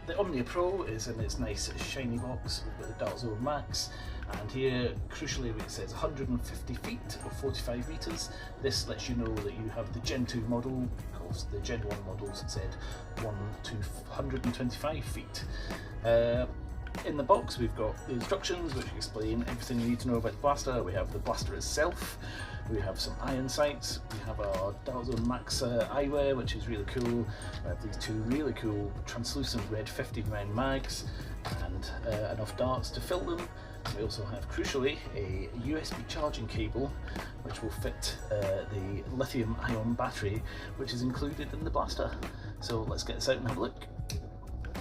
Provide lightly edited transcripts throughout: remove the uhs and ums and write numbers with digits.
The Omnia Pro is in its nice shiny box. We've got the Dartzone Max, and here crucially it says 150 feet or 45 meters. This lets you know that you have the Gen 2 model. Of course, the Gen 1 models said 1 to 125 feet. In the box we've got the instructions which explain everything you need to know about the blaster. We have the blaster itself, we have some iron sights, we have our Dartzone Max eyewear, which is really cool. We have these two really cool translucent red 50mm mags and enough darts to fill them. We also have, crucially, a USB charging cable which will fit the lithium ion battery which is included in the blaster. So let's get this out and have a look.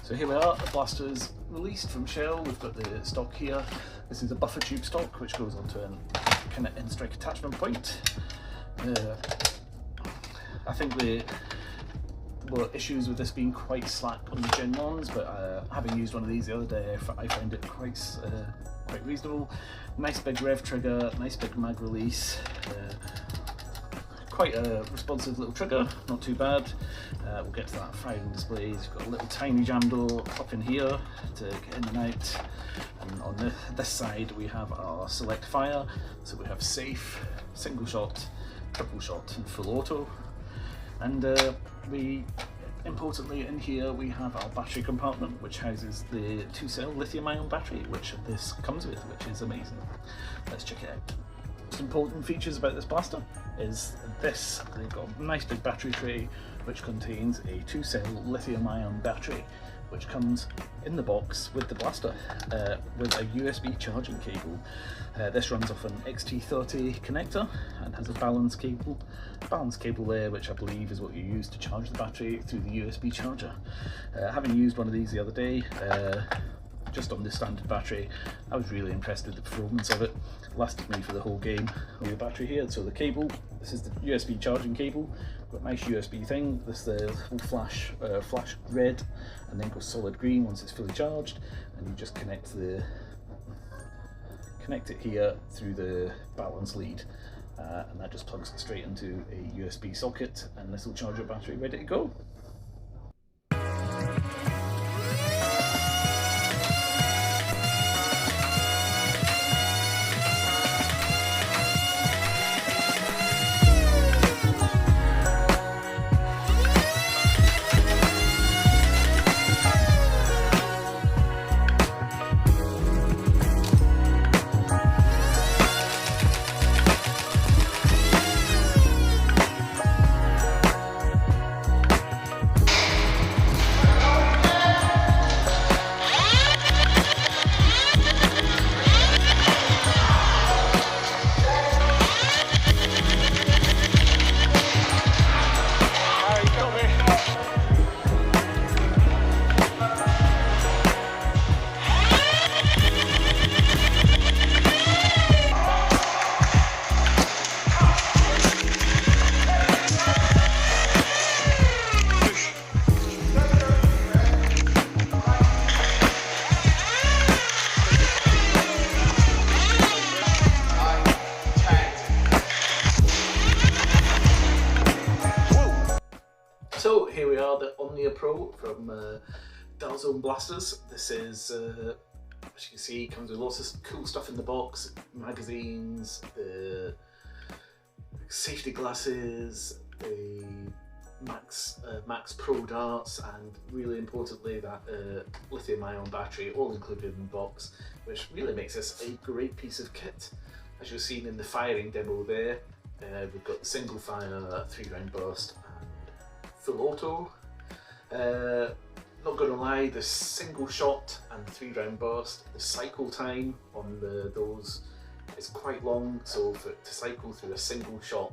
So here we are, the blaster is released from shell. We've got the stock here. This is a buffer tube stock which goes onto an kind of in-strike attachment point. I think there were issues with this being quite slack on the Gen 1s, but having used one of these the other day, I found it quite reasonable. Nice big rev trigger, nice big mag release. Quite a responsive little trigger, not too bad. We'll get to that firing displays. You've got a little tiny jam door up in here to get in and out. And on this side we have our select fire. So we have safe, single shot, triple shot and full auto. And importantly in here we have our battery compartment which houses the 2-cell lithium ion battery which this comes with, which is amazing. Let's check it out. Most important features about this blaster is this. They've got a nice big battery tray which contains a 2-cell lithium ion battery which comes in the box with the blaster with a USB charging cable. This runs off an XT30 connector and has a balance cable there, which I believe is what you use to charge the battery through the USB charger. Having used one of these the other day, just on the standard battery, I was really impressed with the performance of it. Lasted me for the whole game on the battery here. So the cable, this is the USB charging cable. Got a nice USB thing. This will flash red and then go solid green once it's fully charged, and you just connect it here through the balance lead, and that just plugs straight into a USB socket, and this will charge your battery ready to go. So here we are, the Omnia Pro from Dartzone Blasters. This is, as you can see, comes with lots of cool stuff in the box: magazines, the safety glasses, the Max Pro darts, and really importantly that lithium-ion battery, all included in the box, which really makes this a great piece of kit. As you've seen in the firing demo there, we've got the single fire, 3-round burst, full auto. Not gonna lie, the single shot and 3-round burst, the cycle time on those is quite long, so to cycle through a single shot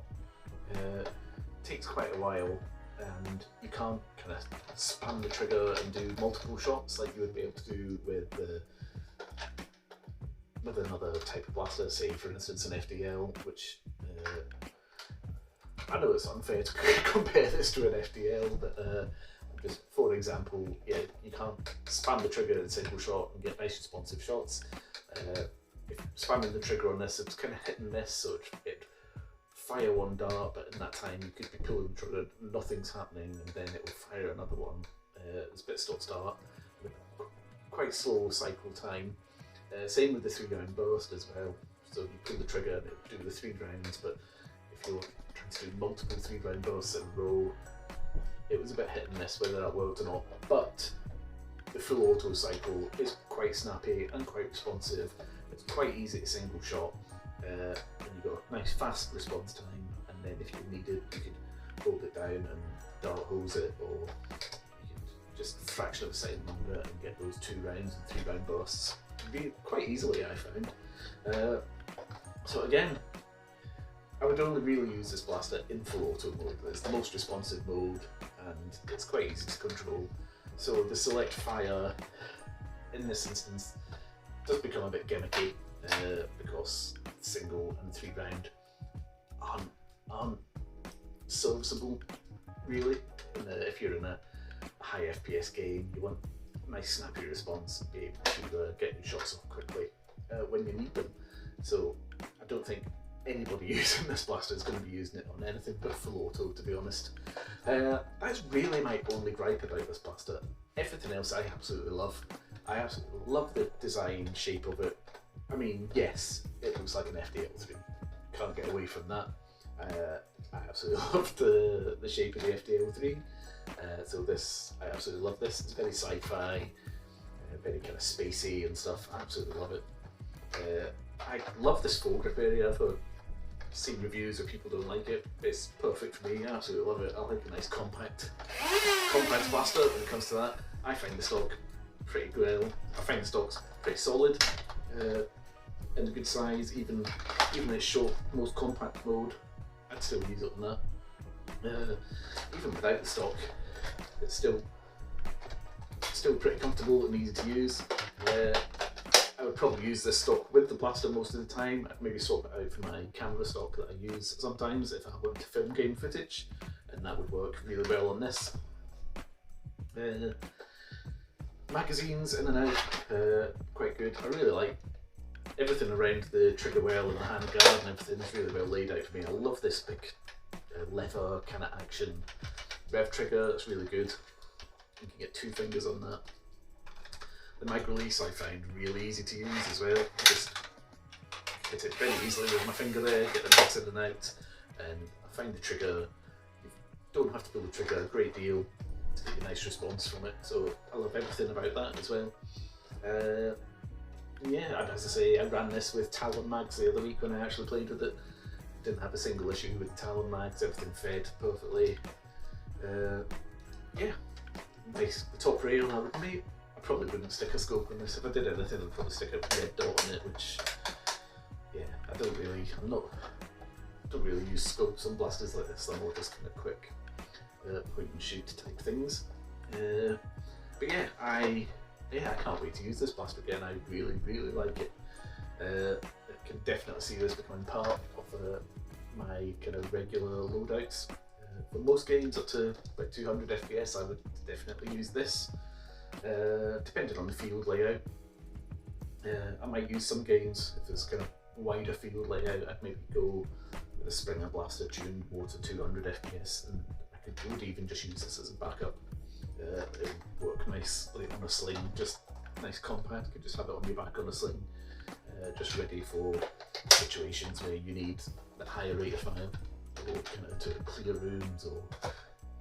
takes quite a while, and you can't kind of spam the trigger and do multiple shots like you would be able to do with another type of blaster, say for instance an FDL, which I know it's unfair to compare this to an FDL, but just for example, yeah, you can't spam the trigger in a single shot and get nice responsive shots. If spamming the trigger on this, it's kind of hit and miss, so it fire one dart, but in that time you could be pulling the trigger, nothing's happening, and then it will fire another one. It's a bit stop-start. The quite slow cycle time. Same with the 3-round burst as well. So you pull the trigger and it'll do the 3 rounds, but if you're trying to do multiple 3-round bursts in a row, it was a bit hit and miss whether that worked or not. But the full auto cycle is quite snappy and quite responsive. It's quite easy to single shot, and you've got a nice fast response time. And then if you needed, you could hold it down and dart hose it, or you could just a fraction of a second longer and get those 2 rounds and 3-round bursts quite easily, I found. So again, I would only really use this blaster in full auto mode. It's the most responsive mode and it's quite easy to control. So the select fire in this instance does become a bit gimmicky because single and 3-round aren't serviceable really. And, if you're in a high FPS game, you want a nice snappy response and be able to get your shots off quickly when you need them. So I don't think anybody using this blaster is going to be using it on anything but full auto, to be honest. That's really my only gripe about this blaster. Everything else I absolutely love. I absolutely love the design, shape of it. I mean, yes, it looks like an FDL3. Can't get away from that. I absolutely love the shape of the FDL3. So this, I absolutely love this. It's very sci-fi, very kind of spacey and stuff. I absolutely love it. I love this foregrip area. I've seen reviews where people don't like it. It's perfect for me. I absolutely love it. I like a nice compact blaster when it comes to that. I find the stock pretty well. I find the stock's pretty solid, in a good size. Even in its short, most compact mode, I'd still use it on that. Even without the stock, it's still pretty comfortable and easy to use. I would probably use this stock with the blaster most of the time. I'd maybe swap it out for my camera stock that I use sometimes if I want to film game footage, and that would work really well on this. Magazines in and out, quite good. I really like everything around the trigger well and the handguard and everything is really well laid out for me. I love this big lever kind of action rev trigger. It's really good. You can get 2 fingers on that. The mag release I find really easy to use as well. Just hit it very easily with my finger there, get the nuts in and out, and I find the trigger, you don't have to pull the trigger a great deal to get a nice response from it, so I love everything about that as well. Yeah, and as I say, I ran this with Talon mags the other week when I actually played with it. Didn't have a single issue with Talon mags, everything fed perfectly. Yeah, nice. The top rail, I probably wouldn't stick a scope on this. If I did anything, I'd probably stick a red dot on it, which, yeah, I don't really use scopes on blasters like this. They're more just kind of quick point and shoot type things. But yeah, I can't wait to use this blaster again. I really, really like it. I can definitely see this becoming part of my kind of regular loadouts. For most games up to about 200 FPS, I would definitely use this. Depending on the field layout. I might use some games, if it's kind of wider field layout, I'd maybe go with a Springer blaster tuned more to 200 FPS, and I would even just use this as a backup. It would work nicely on a sling, just nice compact. You could just have it on your back on a sling, just ready for situations where you need a higher rate of fire, or kind of to clear rooms or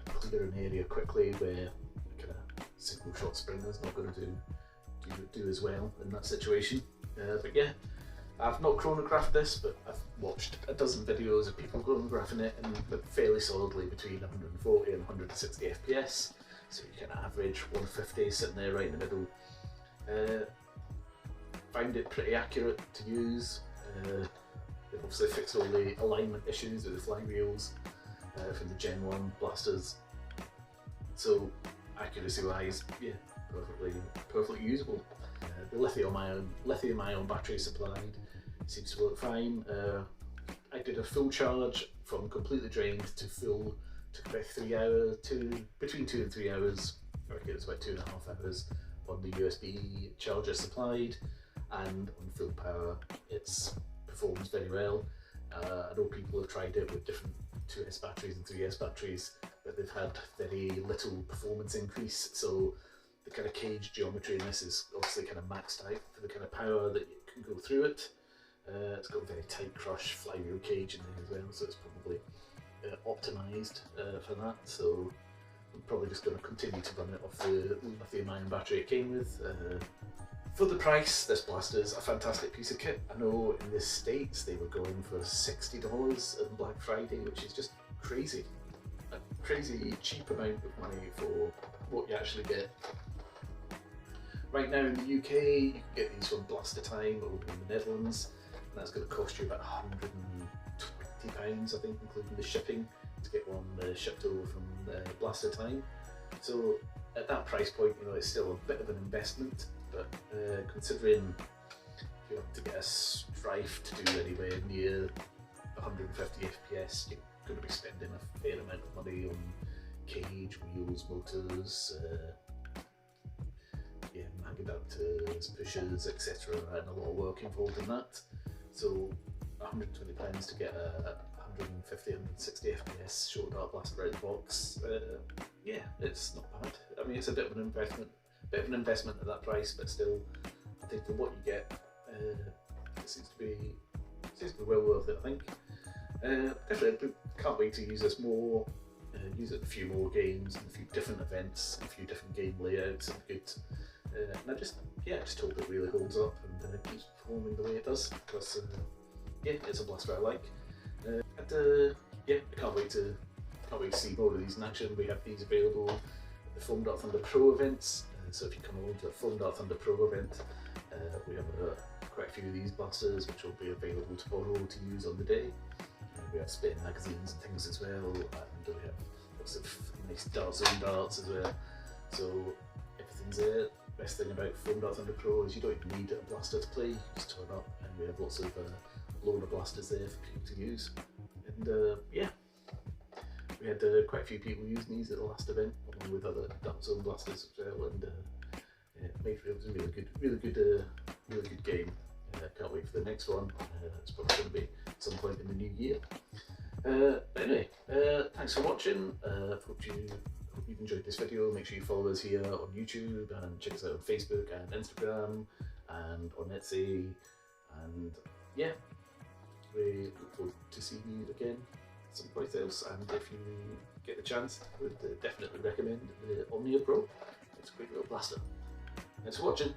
clear an area quickly where kind of single shot Springer's not going to do as well in that situation. But yeah, I've not chronographed this, but I've watched a dozen videos of people chronographing it and fairly solidly between 140 and 160 FPS. So you can average 150 sitting there right in the middle. Find it pretty accurate to use. They've obviously fixed all the alignment issues with the flywheels from the Gen 1 blasters. So accuracy wise, yeah, perfectly usable. The lithium ion battery supplied seems to work fine. I did a full charge from completely drained to full. Took about 3 hours, between 2 and 3 hours. I reckon it was about 2.5 hours on the USB charger supplied, and on full power it performs very well. I know people have tried it with different 2S batteries and 3S batteries, but they've had very little performance increase, so the kind of cage geometry in this is obviously kind of maxed out for the kind of power that you can go through it. It's got a very tight crush flywheel cage in there as well, so it's probably optimised for that. So I'm probably just going to continue to run it off the lithium-ion battery it came with. For the price, this blaster's a fantastic piece of kit. I know in the States they were going for $60 on Black Friday, which is just crazy. A crazy cheap amount of money for what you actually get. Right now in the UK, you can get these from Blaster Time over in the Netherlands, and that's going to cost you about £120, I think, including the shipping, to get one shipped over from Blaster Time. So at that price point, you know, it's still a bit of an investment, but considering if you want to get a Strife to do anywhere near 150 FPS, you're going to be spending a fair amount of money on cage, wheels, motors, mag adapters, pushers, etc., and a lot of work involved in that. So £120 to get a 150, 160 FPS short dart blaster out of the box, yeah, it's not bad. I mean, it's a bit of an investment at that price, but still, I think for what you get, it seems to be well worth it, I think. Definitely can't wait to use this more, use it in a few more games, and a few different events, a few different game layouts, and and I just hope it really holds up and keeps performing the way it does, because yeah, it's a blaster I like. I can't wait to see more of these in action. We have these available at the Foam Dart Thunder Pro events, so if you come along to the Foam Dart Thunder Pro event, we have quite a few of these blasters which will be available to borrow to use on the day. We have spare magazines and things as well, and we have lots of nice Dartzone darts as well. So everything's there. The best thing about Foam Dart Thunder Pro is you don't even need a blaster to play, you just turn up and we have lots of loaner blasters there for people to use. And yeah, we had quite a few people using these at the last event, along with other Dartzone blasters as well, and it was a really good game. Can't wait for the next one. It's probably going to be at some point in the new year. But anyway, thanks for watching. Hope you've enjoyed this video. Make sure you follow us here on YouTube, and check us out on Facebook and Instagram and on Etsy. And yeah, we look forward to seeing you again someplace else. And if you get the chance, I would definitely recommend the Omnia Pro. It's a great little blaster. Thanks for watching.